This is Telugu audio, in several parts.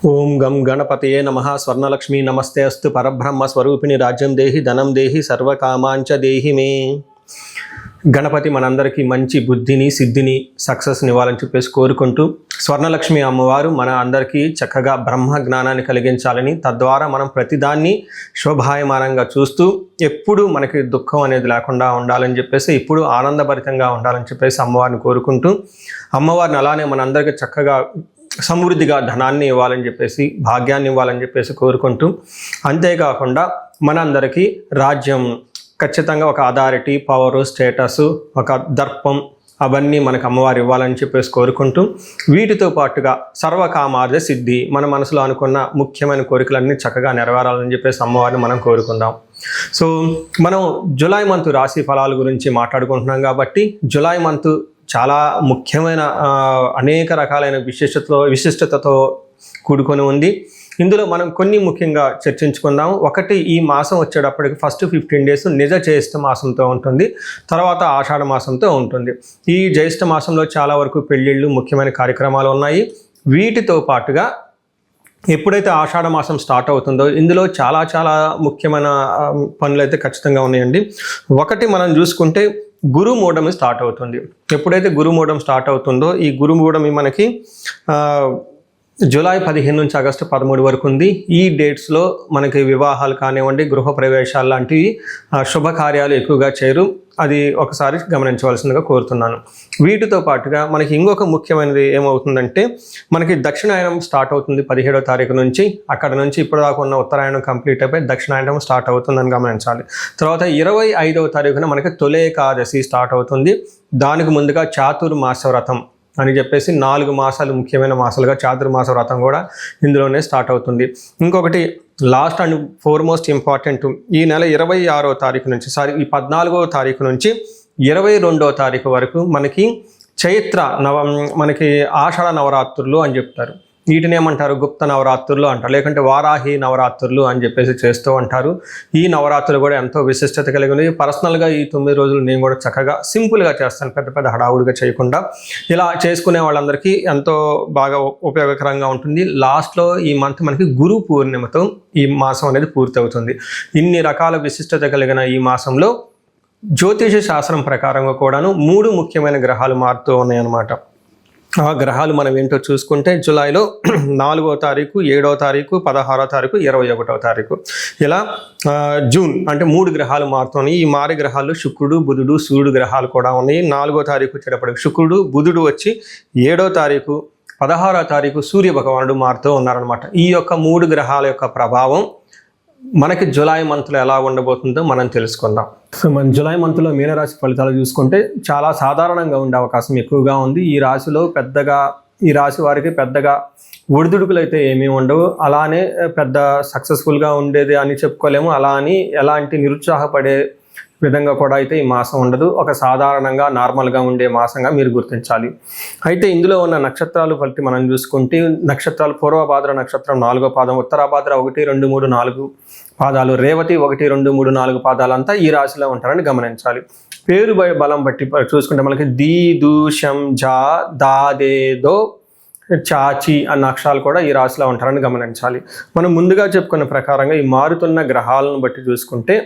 ఓం గం గణపతయే నమః. స్వర్ణలక్ష్మీ నమస్తే అస్తు. పరబ్రహ్మ స్వరూపిణి రాజ్యం దేహి ధనం దేహి సర్వకామాంచ దేహి మే. గణపతి మనందరికీ మంచి బుద్ధిని సిద్ధిని సక్సెస్ని ఇవ్వాలని చెప్పేసి కోరుకుంటూ, స్వర్ణలక్ష్మి అమ్మవారు మన అందరికీ చక్కగా బ్రహ్మ జ్ఞానాన్ని కలిగించాలని, తద్వారా మనం ప్రతిదాన్ని శోభాయమానంగా చూస్తూ ఎప్పుడు మనకి దుఃఖం అనేది లేకుండా ఉండాలని చెప్పేసి, ఇప్పుడు ఆనందభరితంగా ఉండాలని చెప్పేసి అమ్మవారిని కోరుకుంటూ, అమ్మవారిని అలానే మనందరికీ చక్కగా సమృద్ధిగా ధనాన్ని ఇవ్వాలని చెప్పేసి, భాగ్యాన్ని ఇవ్వాలని చెప్పేసి కోరుకుంటూ, అంతేకాకుండా మనందరికీ రాజ్యం ఖచ్చితంగా ఒక అథారిటీ, పవరు, స్టేటస్, ఒక దర్పం అవన్నీ మనకు అమ్మవారు ఇవ్వాలని చెప్పేసి కోరుకుంటూ, వీటితో పాటుగా సర్వకామార్థ సిద్ధి, మన మనసులో అనుకున్న ముఖ్యమైన కోరికలన్నీ చక్కగా నెరవేరాలని చెప్పేసి అమ్మవారిని మనం కోరుకుందాం. సో మనం జూలై మంత్ రాశి ఫలాల గురించి మాట్లాడుకుంటున్నాం కాబట్టి, జూలై మంత్ చాలా ముఖ్యమైన అనేక రకాలైన విశిష్టతతో కూడుకొని ఉంది. ఇందులో మనం కొన్ని ముఖ్యంగా చర్చించుకుందాం. ఒకటి, ఈ మాసం వచ్చేటప్పటికి ఫస్ట్ 15 days నిజ జ్యేష్ఠ మాసంతో ఉంటుంది, తర్వాత ఆషాఢ మాసంతో ఉంటుంది. ఈ జ్యేష్ఠ మాసంలో చాలా వరకు పెళ్ళిళ్ళు, ముఖ్యమైన కార్యక్రమాలు ఉన్నాయి. వీటితో పాటుగా ఎప్పుడైతే ఆషాఢ మాసం స్టార్ట్ అవుతుందో ఇందులో చాలా చాలా ముఖ్యమైన పనులు అయితే ఖచ్చితంగా ఉన్నాయండి. ఒకటి మనం చూసుకుంటే గురుమూఢమి స్టార్ట్ అవుతుంది. ఎప్పుడైతే గురుమూఢం స్టార్ట్ అవుతుందో, ఈ గురుమూఢమి మనకి జూలై 15 నుంచి ఆగస్టు 13 వరకు ఉంది. ఈ డేట్స్లో మనకి వివాహాలు కానివ్వండి, గృహప్రవేశాలు లాంటివి శుభకార్యాలు ఎక్కువగా చేయరు. అది ఒకసారి గమనించవలసిందిగా కోరుతున్నాను. వీటితో పాటుగా మనకి ఇంకొక ముఖ్యమైనది ఏమవుతుందంటే, మనకి దక్షిణాయనం స్టార్ట్ అవుతుంది 17వ తారీఖు నుంచి. అక్కడ నుంచి ఇప్పటిదాకా ఉన్న ఉత్తరాయణం కంప్లీట్ అయిపోయి దక్షిణాయనం స్టార్ట్ అవుతుందని గమనించాలి. తర్వాత 25వ తారీఖున మనకి తొలి ఏకాదశి స్టార్ట్ అవుతుంది. దానికి ముందుగా చాతుర్మాస వ్రతం అని చెప్పేసి 4 మాసాలు ముఖ్యమైన మాసాలుగా చాతుర్మాస వ్రతం కూడా ఇందులోనే స్టార్ట్ అవుతుంది. ఇంకొకటి లాస్ట్ అండ్ ఫోర్మోస్ట్ ఇంపార్టెంట్, ఈ నెల 26వ తారీఖు నుంచి ఈ 14వ తారీఖు నుంచి 22వ తారీఖు వరకు మనకి చైత్ర మనకి ఆషాఢ నవరాత్రులు అని చెప్తారు. వీటిని ఏమంటారు? గుప్త నవరాత్రులు అంటారు, లేకుంటే వారాహి నవరాత్రులు అని చెప్పేసి చేస్తూ ఉంటారు. ఈ నవరాత్రులు కూడా ఎంతో విశిష్టత కలిగి ఉంది. పర్సనల్గా ఈ 9 రోజులు నేను కూడా చక్కగా సింపుల్గా చేస్తాను, పెద్ద పెద్ద హడావుడిగా చేయకుండా. ఇలా చేసుకునే వాళ్ళందరికీ ఎంతో బాగా ఉపయోగకరంగా ఉంటుంది. లాస్ట్లో ఈ మంత్ మనకి గురు పూర్ణిమతో ఈ మాసం అనేది పూర్తి అవుతుంది. ఇన్ని రకాల విశిష్టత కలిగిన ఈ మాసంలో జ్యోతిష శాస్త్రం ప్రకారంగా కూడాను 3 ముఖ్యమైన గ్రహాలు మారుతూ ఉన్నాయన్నమాట. ఆ గ్రహాలు మనం ఏంటో చూసుకుంటే, జూలైలో 4వ తారీఖు, 7వ తారీఖు, 16వ తారీఖు, 21వ తారీఖు, ఇలా జూన్ అంటే 3 గ్రహాలు మారుతున్నాయి. ఈ మారే గ్రహాలు శుక్రుడు, బుధుడు, సూర్యుడు గ్రహాలు కూడా ఉన్నాయి. 4వ తారీఖు వచ్చేటప్పటికి శుక్రుడు, బుధుడు వచ్చి 7వ తారీఖు, 16వ తారీఖు సూర్య భగవానుడు మారుతూ ఉన్నారనమాట. ఈ యొక్క 3 గ్రహాల యొక్క ప్రభావం మనకి జూలై మంత్లో ఎలా ఉండబోతుందో మనం తెలుసుకుందాం. సో మన జూలై మంత్లో మీనరాశి ఫలితాలు చూసుకుంటే చాలా సాధారణంగా ఉండే అవకాశం ఎక్కువగా ఉంది. ఈ రాశి వారికి పెద్దగా ఒడిదుడుకులు అయితే ఏమీ ఉండవు. అలానే పెద్ద సక్సెస్ఫుల్గా ఉండేది అని చెప్పుకోలేము, అలా అని ఎలాంటి నిరుత్సాహపడే విధంగా కూడా అయితే ఈ మాసం ఉండదు. ఒక సాధారణంగా నార్మల్గా ఉండే మాసంగా మీరు గుర్తించాలి. అయితే ఇందులో ఉన్న నక్షత్రాలు బట్టి మనం చూసుకుంటే, నక్షత్రాలు పూర్వభాద్ర నక్షత్రం 4వ పాదం, ఉత్తరాభాద్ర 1, 2, 3, 4 పాదాలు, రేవతి 1, 2, 3, 4 పాదాలంతా ఈ రాశిలో ఉంటారని గమనించాలి. పేరు బలం బట్టి చూసుకుంటే మనకి దీ, దు, శం, జా, దా, దే, దో, చాచి అన్న అక్షరాలు కూడా ఈ రాశిలో ఉంటారని గమనించాలి. మనం ముందుగా చెప్పుకున్న ప్రకారంగా ఈ మారుతున్న గ్రహాలను బట్టి చూసుకుంటే,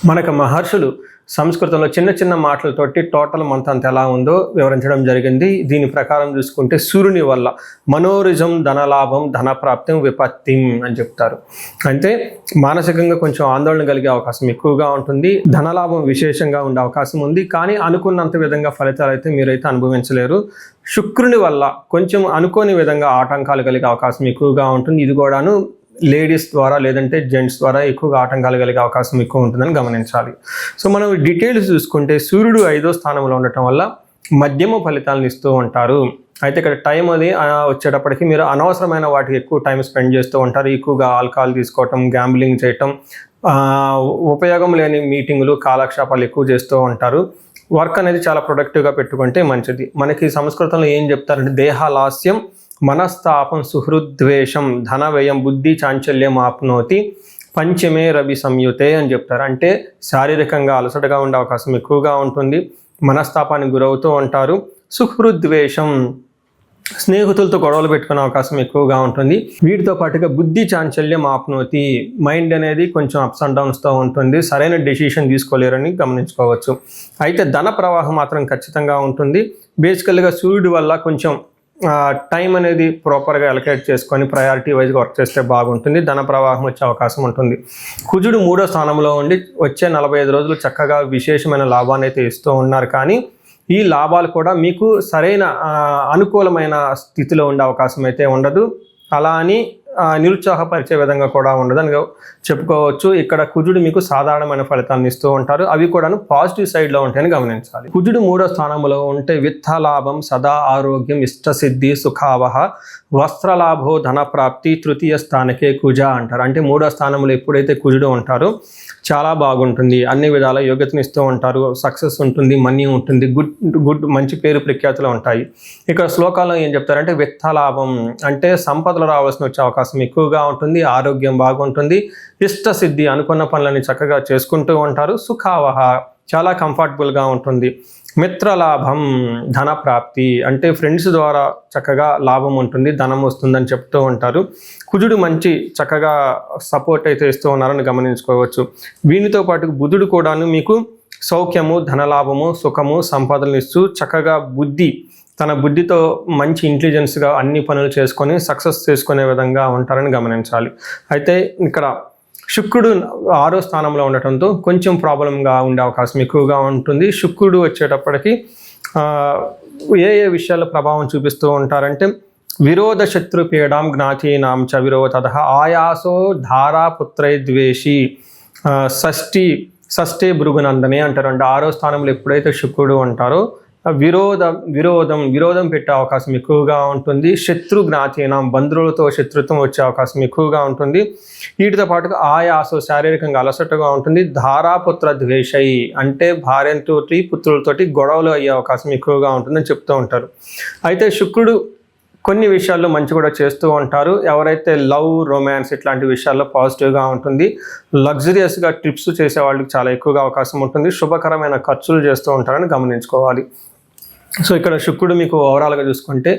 మనకు మహర్షులు సంస్కృతంలో చిన్న చిన్న మాటలతోటి టోటల్ మంత్ అంత ఎలా ఉందో వివరించడం జరిగింది. దీని ప్రకారం చూసుకుంటే సూర్యుని వల్ల మనోరిజం, ధనలాభం, ధనప్రాప్తి, విపత్తి అని చెప్తారు. అంటే మానసికంగా కొంచెం ఆందోళన కలిగే అవకాశం ఎక్కువగా ఉంటుంది. ధనలాభం విశేషంగా ఉండే అవకాశం ఉంది, కానీ అనుకున్నంత విధంగా ఫలితాలు అయితే మీరైతే అనుభవించలేరు. శుక్రుని వల్ల కొంచెం అనుకోని విధంగా ఆటంకాలు కలిగే అవకాశం ఎక్కువగా ఉంటుంది. ఇది కూడాను లేడీస్ ద్వారా లేదంటే జెంట్స్ ద్వారా ఎక్కువగా ఆటంకాలు కలిగే అవకాశం ఎక్కువ ఉంటుందని గమనించాలి. సో మనం డీటెయిల్స్ చూసుకుంటే, సూర్యుడు 5వ స్థానంలో ఉండటం వల్ల మధ్యమ ఫలితాలను ఇస్తూ ఉంటారు. అయితే ఇక్కడ టైం అది వచ్చేటప్పటికి మీరు అనవసరమైన వాటికి ఎక్కువ టైం స్పెండ్ చేస్తూ ఉంటారు. ఎక్కువగా ఆల్కహాల్ తీసుకోవటం, గ్యాంబ్లింగ్ చేయటం, ఉపయోగం లేని మీటింగులు, కాలక్షేపాలు ఎక్కువ చేస్తూ ఉంటారు. వర్క్ అనేది చాలా ప్రొడక్టివ్గా పెట్టుకుంటే మంచిది. మనకి సంస్కృతంలో ఏం చెప్తారంటే, దేహాలాస్యం, మనస్తాపం, సుహృద్వేషం, ధన వ్యయం, బుద్ధి చాంచల్యం ఆప్నోతి, పంచమే రవి సంయుతే అని చెప్తారు. అంటే శారీరకంగా అలసటగా ఉండే అవకాశం ఎక్కువగా ఉంటుంది, మనస్తాపానికి గురవుతూ ఉంటారు. సుహృద్వేషం స్నేహితులతో గొడవలు పెట్టుకునే అవకాశం ఎక్కువగా ఉంటుంది. వీటితో పాటుగా బుద్ధి చాంచల్యం ఆప్నోతి, మైండ్ అనేది కొంచెం అప్స్ అండ్ డౌన్స్తో ఉంటుంది, సరైన డెసిషన్ తీసుకోలేరని గమనించుకోవచ్చు. అయితే ధన ప్రవాహం మాత్రం ఖచ్చితంగా ఉంటుంది. బేసికల్గా సూర్యుడి వల్ల కొంచెం టైం అనేది ప్రాపర్గా అలొకేట్ చేసుకొని ప్రయారిటీ వైజ్గా వర్క్ చేస్తే బాగుంటుంది, ధన ప్రవాహం వచ్చే అవకాశం ఉంటుంది. కుజుడు 3వ స్థానంలో ఉండి వచ్చే 45 రోజులు చక్కగా విశేషమైన లాభాన్ని అయితే ఇస్తూ ఉన్నారు. కానీ ఈ లాభాలు కూడా మీకు సరైన అనుకూలమైన స్థితిలో ఉండే అవకాశం అయితే ఉండదు. అలా అని నిరుత్సాహపరిచే విధంగా కూడా ఉండదు అని చెప్పుకోవచ్చు. ఇక్కడ కుజుడు మీకు సాధారణమైన ఫలితాలను ఇస్తూ ఉంటారు, అవి కూడాను పాజిటివ్ సైడ్లో ఉంటాయని గమనించాలి. కుజుడు 3వ స్థానంలో ఉంటే విత్తలాభం, సదా ఆరోగ్యం, ఇష్టసిద్ధి, సుఖావహ, వస్త్రలాభో, ధన ప్రాప్తి, తృతీయ స్థానకే కుజ అంటారు. అంటే 3వ స్థానంలో ఎప్పుడైతే కుజుడు ఉంటారో చాలా బాగుంటుంది, అన్ని విధాల యోగ్యతను ఇస్తూ ఉంటారు, సక్సెస్ ఉంటుంది, మనీ ఉంటుంది, గుడ్ మంచి పేరు ప్రఖ్యాతులు ఉంటాయి. ఇక్కడ శ్లోకాల్లో ఏం చెప్తారంటే విత్తలాభం అంటే సంపదలు రావాల్సిన వచ్చే అవకాశం ఎక్కువగా ఉంటుంది, ఆరోగ్యం బాగుంటుంది, ఇష్టసిద్ధి అనుకున్న పనులని చక్కగా చేసుకుంటూ ఉంటారు, సుఖావహ చాలా కంఫర్టబుల్గా ఉంటుంది, మిత్రలాభం, ధన ప్రాప్తి అంటే ఫ్రెండ్స్ ద్వారా చక్కగా లాభం ఉంటుంది, ధనం వస్తుందని చెప్తూ ఉంటారు. కుజుడు మంచి చక్కగా సపోర్ట్ అయితే ఇస్తూ ఉన్నారని గమనించుకోవచ్చు. వీనితో పాటు బుధుడు కూడాను మీకు సౌఖ్యము, ధనలాభము, సుఖము, సంపదలను ఇస్తూ చక్కగా తన బుద్ధితో మంచి ఇంటెలిజెన్స్గా అన్ని పనులు చేసుకొని సక్సెస్ చేసుకునే విధంగా ఉంటారని గమనించాలి. అయితే ఇక్కడ శుక్రుడు 6వ స్థానంలో ఉండటంతో కొంచెం ప్రాబ్లంగా ఉండే అవకాశం ఎక్కువగా ఉంటుంది. శుక్రుడు వచ్చేటప్పటికి ఏ విషయాల్లో ప్రభావం చూపిస్తూ ఉంటారంటే విరోధ శత్రు పీడాం జ్ఞాతీనాం చ విరోధ ఆయాసో ధారాపుత్రై ద్వేషి షష్ఠే భృగునందనే అంటారు. అంటే 6వ స్థానంలో ఎప్పుడైతే శుక్రుడు ఉంటారో విరోధం పెట్టే అవకాశం ఎక్కువగా ఉంటుంది. శత్రు జ్ఞాతీనం, బంధువులతో శత్రుత్వం వచ్చే అవకాశం ఎక్కువగా ఉంటుంది. వీటితో పాటుగా ఆయాసం, శారీరకంగా అలసటగా ఉంటుంది. ధారాపుత్ర ద్వేషై అంటే భార్యతోటి పుత్రులతోటి గొడవలు అయ్యే అవకాశం ఎక్కువగా ఉంటుందని చెప్తూ ఉంటారు. అయితే శుక్రుడు కొన్ని విషయాల్లో మంచి కూడా చేస్తూ ఉంటారు. ఎవరైతే లవ్, రొమాన్స్ ఇట్లాంటి విషయాల్లో పాజిటివ్గా ఉంటుంది. లగ్జరియస్గా ట్రిప్స్ చేసే వాళ్ళకి చాలా ఎక్కువగా అవకాశం ఉంటుంది. శుభకరమైన ఖర్చులు చేస్తూ ఉంటారని గమనించుకోవాలి. సో ఇక్కడ శుక్రుడు మీకు ఓవరాల్గా చూసుకుంటే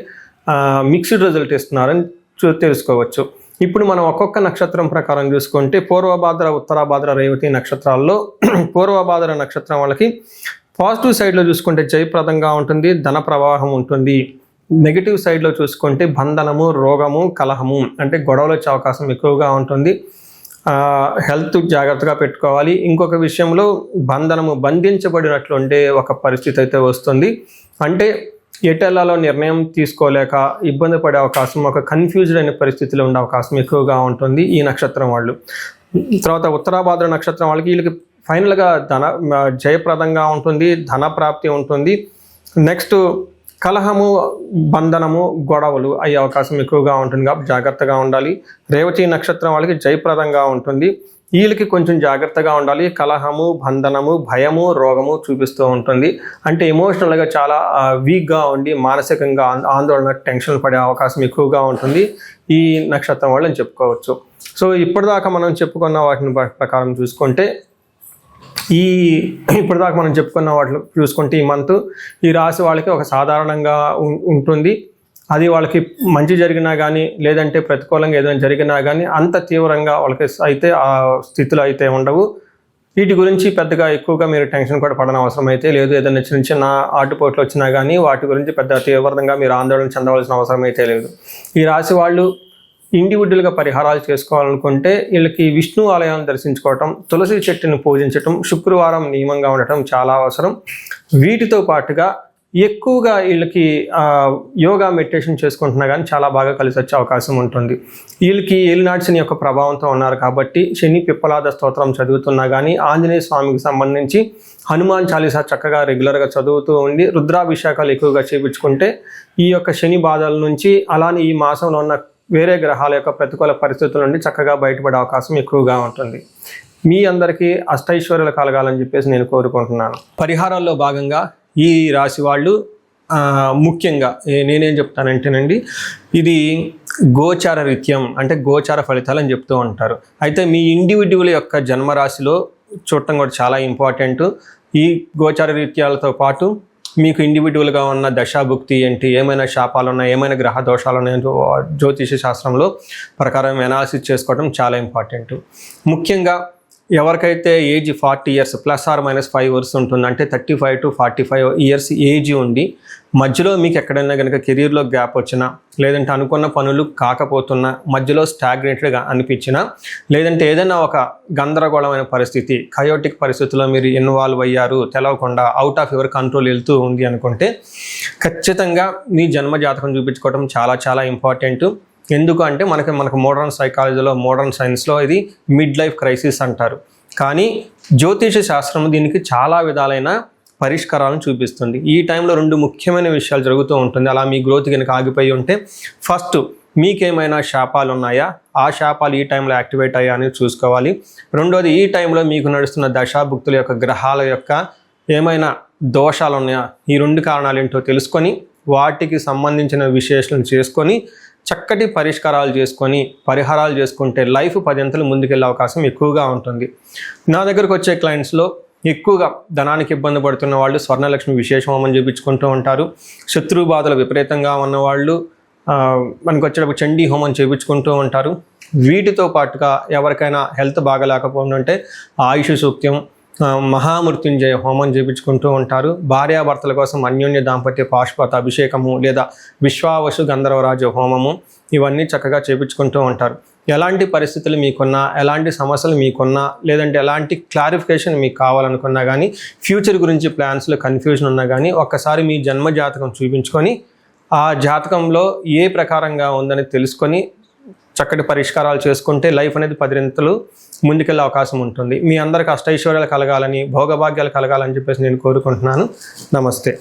మిక్స్డ్ రిజల్ట్ ఇస్తున్నారని తెలుసుకోవచ్చు. ఇప్పుడు మనం ఒక్కొక్క నక్షత్రం ప్రకారం చూసుకుంటే పూర్వభాద్ర, ఉత్తరాభాద్ర, రేవతి నక్షత్రాల్లో పూర్వభాద్ర నక్షత్రం వాళ్ళకి పాజిటివ్ సైడ్లో చూసుకుంటే జయప్రదంగా ఉంటుంది, ధన ప్రవాహం ఉంటుంది. నెగిటివ్ సైడ్లో చూసుకుంటే బంధనము, రోగము, కలహము అంటే గొడవలు వచ్చే అవకాశం ఎక్కువగా ఉంటుంది. హెల్త్ జాగ్రత్తగా పెట్టుకోవాలి. ఇంకొక విషయంలో బంధించబడినట్లు ఉండే ఒక పరిస్థితి అయితే వస్తుంది. అంటే ఎటెల్లాలో నిర్ణయం తీసుకోలేక ఇబ్బంది పడే అవకాశం, ఒక కన్ఫ్యూజ్డ్ అనే పరిస్థితిలో ఉండే అవకాశం ఎక్కువగా ఉంటుంది ఈ నక్షత్రం వాళ్ళు. తర్వాత ఉత్తరాభాద్ర నక్షత్రం వీళ్ళకి ఫైనల్గా జయప్రదంగా ఉంటుంది, ధన ప్రాప్తి ఉంటుంది. నెక్స్ట్ కలహము, బంధనము, గొడవలు అయ్యే అవకాశం ఎక్కువగా ఉంటుంది కాబట్టి జాగ్రత్తగా ఉండాలి. రేవతి నక్షత్రం వాళ్ళకి జయప్రదంగా ఉంటుంది, వీళ్ళకి కొంచెం జాగ్రత్తగా ఉండాలి. కలహము, బంధనము, భయము, రోగము చూపిస్తూ ఉంటుంది. అంటే ఎమోషనల్గా చాలా వీక్గా ఉండి మానసికంగా ఆందోళన, టెన్షన్ పడే అవకాశం ఎక్కువగా ఉంటుంది ఈ నక్షత్రం వాళ్ళు అని చెప్పుకోవచ్చు. సో ఇప్పటిదాకా మనం చెప్పుకున్న వాటిని ప్రకారం చూసుకుంటే వాటిలో చూసుకుంటే ఈ మంత్ ఈ రాశి వాళ్ళకి ఒక సాధారణంగా ఉంటుంది. అది వాళ్ళకి మంచి జరిగినా కానీ లేదంటే ప్రతికూలంగా ఏదైనా జరిగినా కానీ అంత తీవ్రంగా వాళ్ళకి అయితే ఆ స్థితిలో అయితే ఉండవు. వీటి గురించి పెద్దగా ఎక్కువగా మీరు టెన్షన్ కూడా పడని అవసరం అయితే లేదు. ఏదైనా చిన్న చిన్న ఆటుపోట్లు వచ్చినా కానీ వాటి గురించి పెద్ద తీవ్రంగా మీరు ఆందోళన చెందవలసిన అవసరం అయితే లేదు. ఈ రాశి వాళ్ళు ఇండివిజువల్గా పరిహారాలు చేసుకోవాలనుకుంటే వీళ్ళకి విష్ణు ఆలయాలను దర్శించుకోవటం, తులసి చెట్టును పూజించటం, శుక్రవారం నియమంగా ఉండటం చాలా అవసరం. వీటితో పాటుగా ఎక్కువగా వీళ్ళకి యోగా, మెడిటేషన్ చేసుకుంటున్నా కానీ చాలా బాగా కలిసి వచ్చే అవకాశం ఉంటుంది. వీళ్ళకి ఏలినాటి శని యొక్క ప్రభావంతో ఉన్నారు కాబట్టి శని పిప్పలాద స్తోత్రం చదువుతున్నా కానీ, ఆంజనేయ స్వామికి సంబంధించి హనుమాన్ చాలీసా చక్కగా రెగ్యులర్గా చదువుతూ ఉండి రుద్రాభిషేకాలు ఎక్కువగా చేయించుకుంటే ఈ యొక్క శని బాధల నుంచి, అలానే ఈ మాసంలో ఉన్న వేరే గ్రహాల యొక్క ప్రతికూల పరిస్థితుల నుండి చక్కగా బయటపడే అవకాశం ఎక్కువగా ఉంటుంది. మీ అందరికీ అష్టైశ్వర్యాలు కలగాలని చెప్పేసి నేను కోరుకుంటున్నాను. పరిహారాల్లో భాగంగా ఈ రాశి వాళ్ళు ముఖ్యంగా నేనేం చెప్తానంటేనండి, ఇది గోచార రీత్యం అంటే గోచార ఫలితాలు అని చెప్తూ ఉంటారు. అయితే మీ ఇండివిజువల్ యొక్క జన్మరాశిలో చూడటం కూడా చాలా ఇంపార్టెంట్. ఈ గోచార రీత్యాలతో పాటు మీకు ఇండివిజువల్గా ఉన్న దశాభుక్తి ఏంటి, ఏమైనా శాపాలు ఉన్నాయి, ఏమైనా గ్రహ దోషాలు ఉన్నాయి, జ్యోతిష శాస్త్రంలో ప్రకారం అనాలిసిస్ చేసుకోవడం చాలా ఇంపార్టెంట్. ముఖ్యంగా ఎవరికైతే ఏజ్ 40 years ±5 years ఉంటుంది, అంటే 35 to 45 years ఏజ్ ఉండి మధ్యలో మీకు ఎక్కడైనా కనుక కెరీర్లో గ్యాప్ వచ్చినా, లేదంటే అనుకున్న పనులు కాకపోతున్నా, మధ్యలో స్టాగ్నేటెడ్గా అనిపించినా, లేదంటే ఏదైనా ఒక గందరగోళమైన పరిస్థితి, కయోటిక్ పరిస్థితుల్లో మీరు ఇన్వాల్వ్ అయ్యారు, తెలవకుండా అవుట్ ఆఫ్ యువర్ కంట్రోల్ వెళ్తూ ఉంది అనుకుంటే ఖచ్చితంగా మీ జన్మ జాతకం చూపించుకోవడం చాలా చాలా ఇంపార్టెంట్. ఎందుకు అంటే మనకు మోడర్న్ సైకాలజీలో, మోడర్న్ సైన్స్లో ఇది మిడ్ లైఫ్ క్రైసిస్ అంటారు. కానీ జ్యోతిష శాస్త్రం దీనికి చాలా విధాలైన పరిష్కారాలను చూపిస్తుంది. ఈ టైంలో 2 ముఖ్యమైన విషయాలు జరుగుతూ ఉంటుంది. అలా మీ గ్రోత్ కనుక ఆగిపోయి ఉంటే, ఫస్ట్ మీకేమైనా శాపాలు ఉన్నాయా, ఆ శాపాలు ఈ టైంలో యాక్టివేట్ అయ్యా అని చూసుకోవాలి. రెండోది, ఈ టైంలో మీకు నడుస్తున్న దశాభుక్తుల యొక్క గ్రహాల యొక్క ఏమైనా దోషాలు ఉన్నాయా, ఈ 2 కారణాలు ఏంటో తెలుసుకొని వాటికి సంబంధించిన విశ్లేషణ చేసుకొని చక్కటి పరిష్కారాలు చేసుకొని పరిహారాలు చేసుకుంటే లైఫ్ 10 అంతలు ముందుకెళ్ళే అవకాశం ఎక్కువగా ఉంటుంది. నా దగ్గరకు వచ్చే క్లయింట్స్లో ఎక్కువగా ధనానికి ఇబ్బంది పడుతున్న వాళ్ళు స్వర్ణలక్ష్మి విశేష హోమం చేయించుకుంటూ ఉంటారు. శత్రు బాధలు విపరీతంగా ఉన్నవాళ్ళు మనకు వచ్చేటప్పుడు చండీ హోమం చేయించుకుంటూ ఉంటారు. వీటితో పాటుగా ఎవరికైనా హెల్త్ బాగలేకపోతుంటే ఆయుష్ సూక్త్యం, మహామృత్యుంజయ హోమం చేయించుకుంటూ ఉంటారు. భార్యాభర్తల కోసం అన్యోన్య దాంపత్య పాశుపత అభిషేకము లేదా విశ్వావసు గంధర్వరాజు హోమము ఇవన్నీ చక్కగా చేయించుకుంటూ ఉంటారు. ఎలాంటి పరిస్థితులు మీకున్నా, ఎలాంటి సమస్యలు మీకున్నా, లేదంటే ఎలాంటి క్లారిఫికేషన్ మీకు కావాలనుకున్నా కానీ, ఫ్యూచర్ గురించి ప్లాన్స్లో కన్ఫ్యూజన్ ఉన్నా కానీ ఒక్కసారి మీ జన్మ జాతకం చూపించుకొని ఆ జాతకంలో ఏ ప్రకారంగా ఉందని తెలుసుకొని చక్కటి పరిష్కారాలు చేసుకుంటే లైఫ్ అనేది 10 అంతలు ముందుకెళ్ళే అవకాశం ఉంటుంది. మీ అందరికి అష్టైశ్వర్యాలు కలగాలని, భోగభాగ్యాలు కలగాలని చెప్పేసి నేను కోరుకుంటున్నాను. నమస్తే.